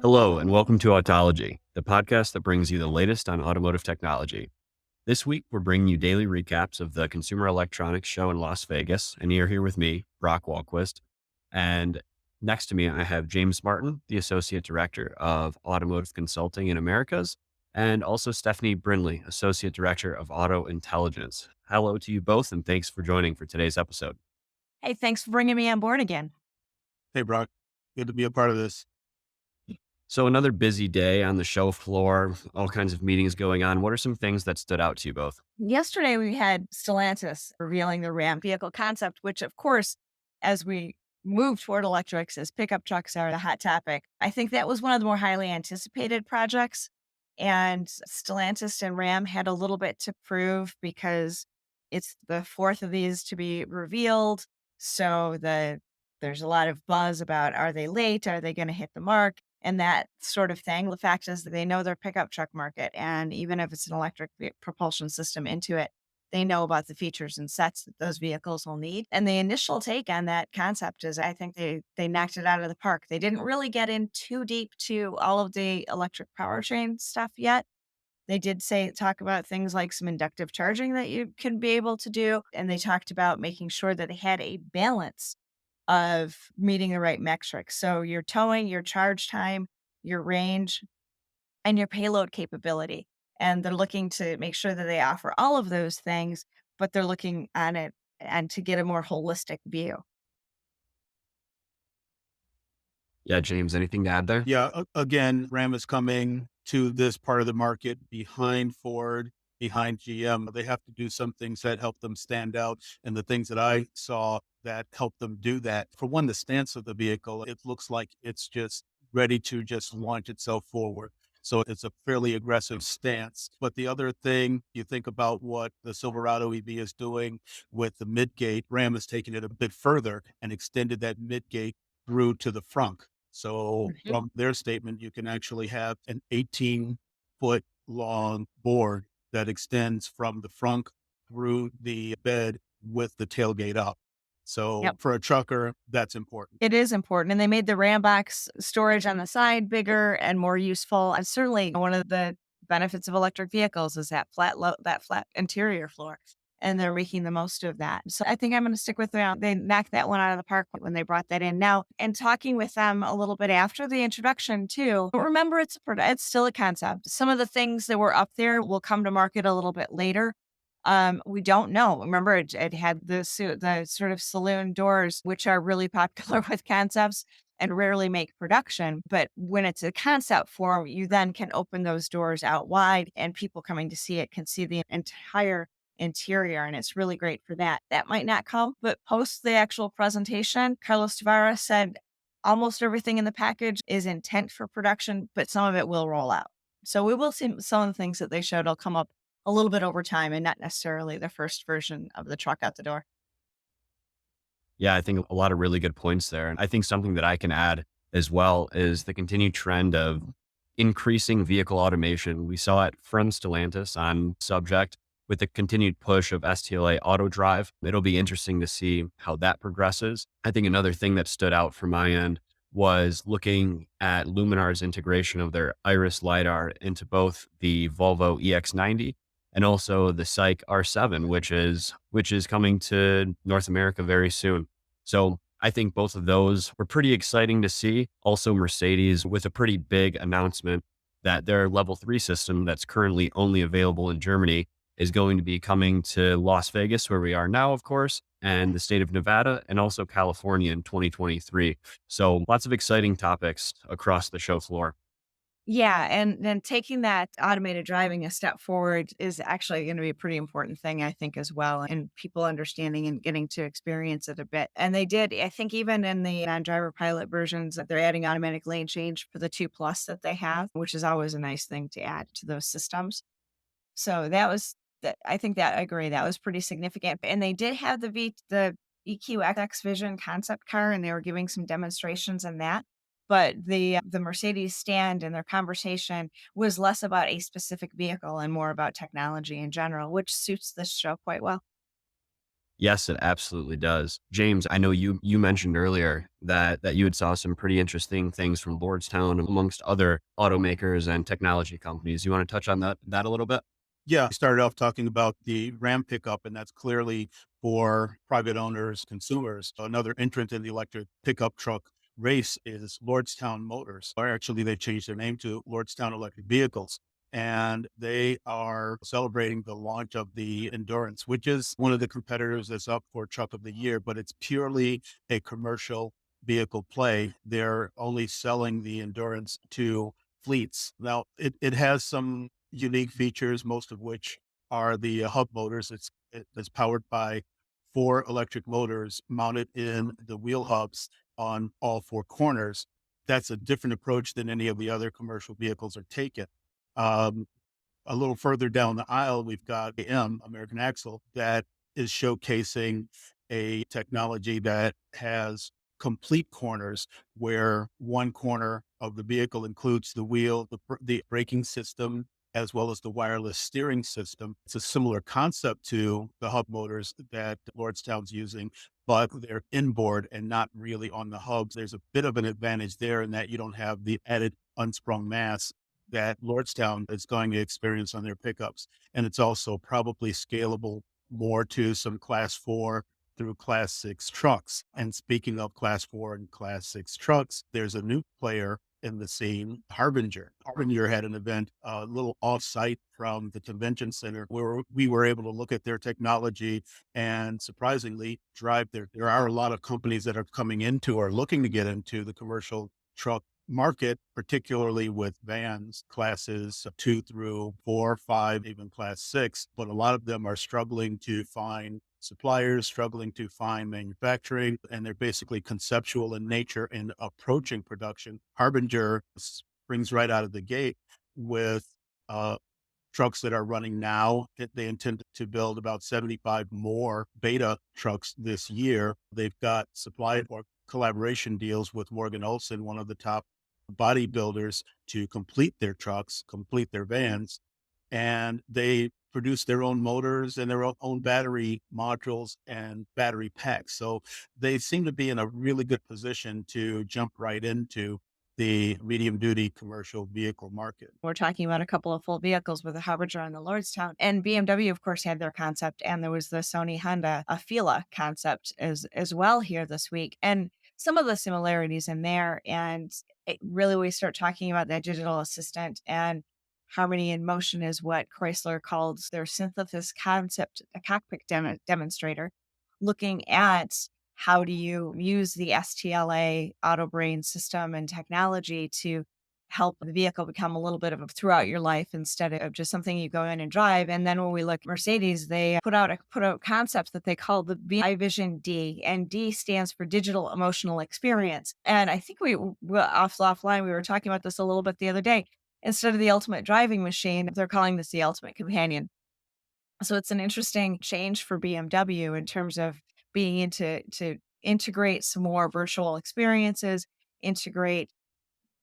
Hello, and welcome to Autology, the podcast that brings you the latest on automotive technology. This week, we're bringing you daily recaps of the Consumer Electronics Show in Las Vegas, and you're here with me, Brock Wahlquist. And next to me, I have James Martin, the Associate Director of Automotive Consulting in Americas, and also Stephanie Brinley, Associate Director of Auto Intelligence. Hello to you both, and thanks for joining for today's episode. Hey, thanks for bringing me on board again. Hey, Brock. Good to be a part of this. So another busy day on the show floor, all kinds of meetings going on. What are some things that stood out to you both? Yesterday, we had Stellantis revealing the Ram vehicle concept, which, of course, as we move toward electrics, as pickup trucks are the hot topic, I think that was one of the more highly anticipated projects. And Stellantis and Ram had a little bit to prove because it's the fourth of these to be revealed. So there's a lot of buzz about, are they late? Are they going to hit the mark? And that sort of thing. The fact is that they know their pickup truck market. And even if it's an electric propulsion system into it, they know about the features and sets that those vehicles will need. And the initial take on that concept is I think they knocked it out of the park. They didn't really get in too deep to all of the electric powertrain stuff yet. They did talk about things like some inductive charging that you can be able to do. And they talked about making sure that they had a balance of meeting the right metrics. So your towing, your charge time, your range, and your payload capability. And they're looking to make sure that they offer all of those things, but they're looking on it and to get a more holistic view. Yeah, James, anything to add there? Yeah, again, Ram is coming to this part of the market behind Ford, behind GM. They have to do some things that help them stand out. And the things that I saw that help them do that, for one, the stance of the vehicle, it looks like it's just ready to just launch itself forward. So it's a fairly aggressive stance. But the other thing, you think about what the Silverado EV is doing with the midgate, Ram has taken it a bit further and extended that midgate through to the front. So Mhm. from their statement, you can actually have an 18-foot long board that extends from the front through the bed with the tailgate up. So Yep. for a trucker, that's important. It is important. And they made the RAM box storage on the side bigger and more useful. And certainly one of the benefits of electric vehicles is that that flat interior floor. And they're making the most of that. So I think I'm going to stick with them. They knocked that one out of the park when they brought that in. Now, and talking with them a little bit after the introduction too, but remember it's still a concept. Some of the things that were up there will come to market a little bit later. We don't know. Remember, it had the sort of saloon doors, which are really popular with concepts and rarely make production. But when it's a concept form, you then can open those doors out wide, and people coming to see it can see the entire interior, and it's really great for that. That might not come, but post the actual presentation, Carlos Tavares said almost everything in the package is intent for production, but some of it will roll out. So we will see some of the things that they showed will come up a little bit over time and not necessarily the first version of the truck out the door. Yeah, I think a lot of really good points there. And I think something that I can add as well is the continued trend of increasing vehicle automation. We saw it from Stellantis on subject with the continued push of STLA Auto Drive. It'll be interesting to see how that progresses. I think another thing that stood out from my end was looking at Luminar's integration of their Iris LiDAR into both the Volvo EX90 and also the SAIC R7, which is coming to North America very soon. So I think both of those were pretty exciting to see. Also, Mercedes with a pretty big announcement that their level 3 system that's currently only available in Germany is going to be coming to Las Vegas, where we are now, of course, and the state of Nevada, and also California in 2023. So lots of exciting topics across the show floor. Yeah, and then taking that automated driving a step forward is actually going to be a pretty important thing, I think, as well, and people understanding and getting to experience it a bit. And they did, I think, even in the non-driver pilot versions, that they're adding automatic lane change for the 2 Plus that they have, which is always a nice thing to add to those systems. So that was that. I think that I agree that was pretty significant. And they did have the EQX Vision concept car, and they were giving some demonstrations in that. But the Mercedes stand and their conversation was less about a specific vehicle and more about technology in general, which suits this show quite well. Yes, it absolutely does. James, I know you mentioned earlier that you had saw some pretty interesting things from Lordstown amongst other automakers and technology companies. You want to touch on that a little bit? Yeah, I started off talking about the Ram pickup, and that's clearly for private owners, consumers. Another entrant in the electric pickup truck race is Lordstown Motors, or actually they changed their name to Lordstown Electric Vehicles. And they are celebrating the launch of the Endurance, which is one of the competitors that's up for Truck of the Year, but it's purely a commercial vehicle play. They're only selling the Endurance to fleets. Now, it has some unique features, most of which are the hub motors. It's powered by four electric motors mounted in the wheel hubs on all four corners. That's a different approach than any of the other commercial vehicles are taking. Um, a little further down the aisle, we've got American Axle, that is showcasing a technology that has complete corners where one corner of the vehicle includes the wheel, the braking system, as well as the wireless steering system. It's a similar concept to the hub motors that Lordstown's using, but they're inboard and not really on the hubs. There's a bit of an advantage there in that you don't have the added unsprung mass that Lordstown is going to experience on their pickups. And it's also probably scalable more to some class 4 through class 6 trucks. And speaking of class 4 and class 6 trucks, there's a new player in the scene, Harbinger. Harbinger had an event a little off-site from the convention center where we were able to look at their technology and surprisingly drive there are a lot of companies that are coming into or looking to get into the commercial truck market, particularly with vans, classes 2 through 4, 5, even class 6. But a lot of them are struggling to find suppliers, struggling to find manufacturing, and they're basically conceptual in nature in approaching production. Harbinger springs right out of the gate with uh, trucks that are running now. They intend to build about 75 more beta trucks this year. They've got supply or collaboration deals with Morgan Olson, one of the top bodybuilders, to complete their trucks, complete their vans. And they produce their own motors and their own battery modules and battery packs. So they seem to be in a really good position to jump right into the medium duty commercial vehicle market. We're talking about a couple of full vehicles with the Harbinger and the Lordstown. And BMW, of course, had their concept, and there was the Sony Honda Afeela concept as well here this week. And some of the similarities in there. And really, we start talking about that digital assistant, and Harmony in Motion is what Chrysler called their synthesis concept, a cockpit demonstrator, looking at how do you use the STLA auto brain system and technology to help the vehicle become a little bit of a throughout your life instead of just something you go in and drive. And then when we look at Mercedes, they put out concepts that they call the VI Vision D, and D stands for digital emotional experience. And I think offline we were talking about this a little bit the other day. Instead of the ultimate driving machine, they're calling this the ultimate companion. So it's an interesting change for BMW in terms of being to integrate some more virtual experiences, integrate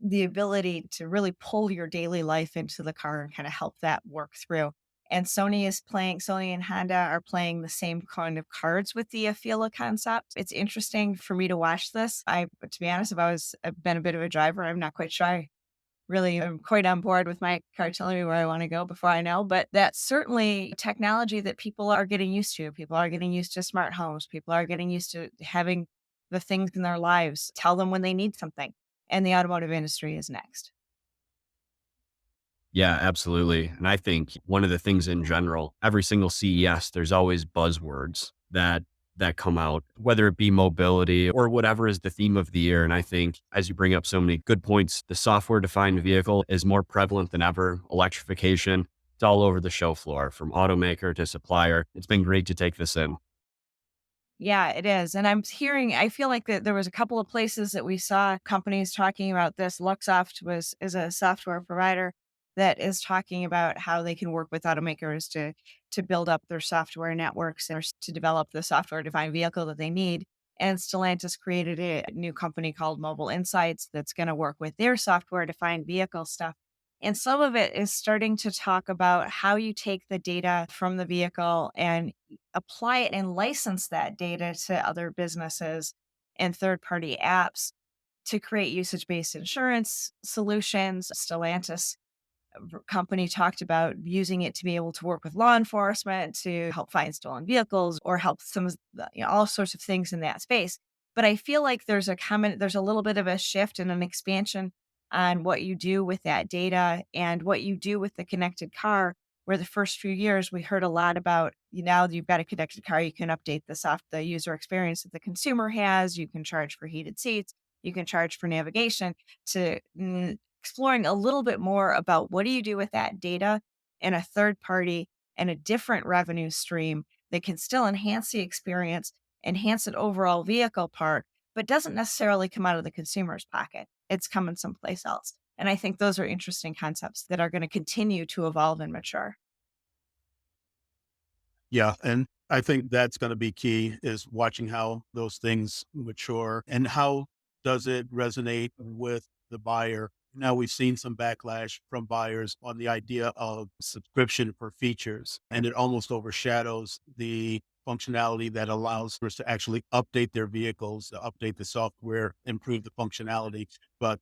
the ability to really pull your daily life into the car and kind of help that work through. And Sony and Honda are playing the same kind of cards with the Afeela concept. It's interesting for me to watch this. To be honest, I've been a bit of a driver, I'm not quite sure I really am quite on board with my car telling me where I want to go before I know. But that's certainly technology that people are getting used to. People are getting used to smart homes. People are getting used to having the things in their lives tell them when they need something. And the automotive industry is next. Yeah, absolutely. And I think one of the things in general, every single CES, there's always buzzwords that come out, whether it be mobility or whatever is the theme of the year. And I think as you bring up so many good points, the software defined vehicle is more prevalent than ever. Electrification, it's all over the show floor from automaker to supplier. It's been great to take this in. Yeah, it is. And I feel like that there was a couple of places that we saw companies talking about this. Is a software provider that is talking about how they can work with automakers to build up their software networks and to develop the software defined vehicle that they need. And Stellantis created a new company called Mobile Insights that's going to work with their software defined vehicle stuff. And some of it is starting to talk about how you take the data from the vehicle and apply it and license that data to other businesses and third party apps to create usage based insurance solutions. Stellantis company talked about using it to be able to work with law enforcement to help find stolen vehicles or help some of the, all sorts of things in that space. But I feel like there's a little bit of a shift and an expansion on what you do with that data and what you do with the connected car. Where the first few years we heard a lot about, now that you've got a connected car, you can update the user experience that the consumer has. You can charge for heated seats. You can charge for navigation to exploring a little bit more about what do you do with that data in a third party and a different revenue stream that can still enhance the experience, enhance an overall vehicle park, but doesn't necessarily come out of the consumer's pocket. It's coming someplace else. And I think those are interesting concepts that are going to continue to evolve and mature. Yeah. And I think that's going to be key, is watching how those things mature and how does it resonate with the buyer. Now we've seen some backlash from buyers on the idea of subscription for features, and it almost overshadows the functionality that allows us to actually update their vehicles, to update the software, improve the functionality. But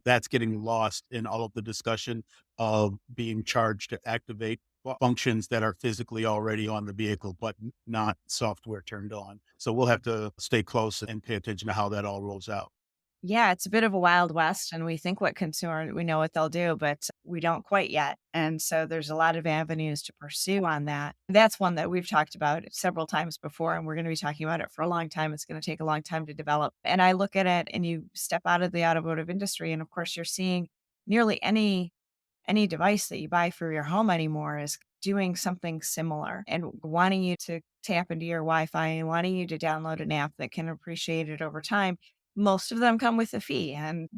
that's getting lost in all of the discussion of being charged to activate functions that are physically already on the vehicle, but not software turned on. So we'll have to stay close and pay attention to how that all rolls out. Yeah, it's a bit of a wild west, and we think we know what they'll do, but we don't quite yet. And so there's a lot of avenues to pursue on that. That's one that we've talked about several times before, and we're going to be talking about it for a long time. It's going to take a long time to develop. And I look at it, and you step out of the automotive industry, and of course, you're seeing nearly any device that you buy for your home anymore is doing something similar and wanting you to tap into your Wi-Fi and wanting you to download an app that can appreciate it over time. Most of them come with a fee. And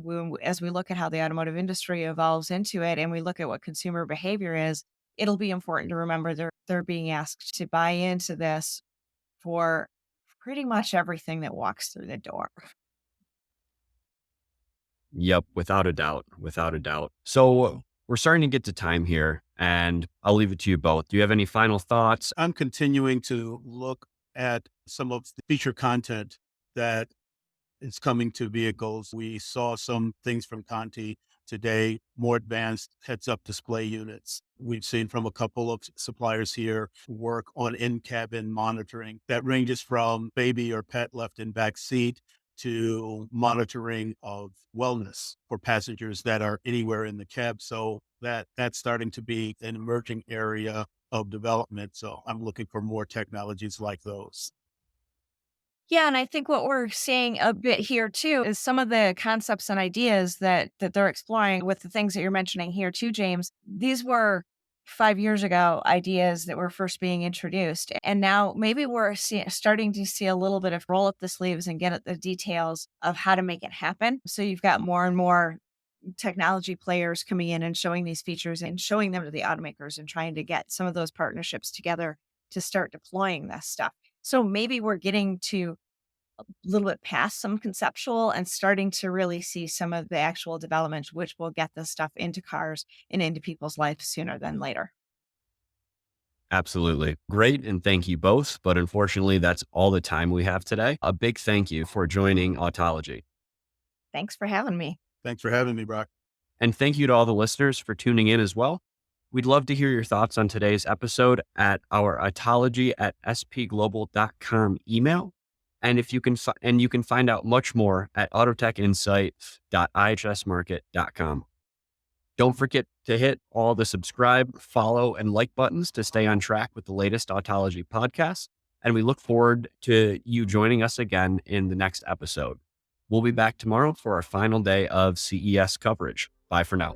as we look at how the automotive industry evolves into it and we look at what consumer behavior is, it'll be important to remember they're being asked to buy into this for pretty much everything that walks through the door. Yep, without a doubt, without a doubt. So we're starting to get to time here, and I'll leave it to you both. Do you have any final thoughts? I'm continuing to look at some of the feature content that is coming to vehicles. We saw some things from Conti today, more advanced heads-up display units. We've seen from a couple of suppliers here work on in-cabin monitoring that ranges from baby or pet left in back seat to monitoring of wellness for passengers that are anywhere in the cab. So that's starting to be an emerging area of development. So I'm looking for more technologies like those. Yeah, and I think what we're seeing a bit here too is some of the concepts and ideas that they're exploring with the things that you're mentioning here too, James. These were 5 years ago ideas that were first being introduced, and now maybe starting to see a little bit of roll up the sleeves and get at the details of how to make it happen. So you've got more and more technology players coming in and showing these features and showing them to the automakers and trying to get some of those partnerships together to start deploying this stuff. So maybe we're getting to a little bit past some conceptual and starting to really see some of the actual development, which will get this stuff into cars and into people's lives sooner than later. Absolutely. Great. And thank you both. But unfortunately, that's all the time we have today. A big thank you for joining Autology. Thanks for having me. Thanks for having me, Brock. And thank you to all the listeners for tuning in as well. We'd love to hear your thoughts on today's episode at our autology@spglobal.com email. And if you can, you can find out much more at autotechinsight.ihsmarket.com. Don't forget to hit all the subscribe, follow, and like buttons to stay on track with the latest Autology podcasts. And we look forward to you joining us again in the next episode. We'll be back tomorrow for our final day of CES coverage. Bye for now.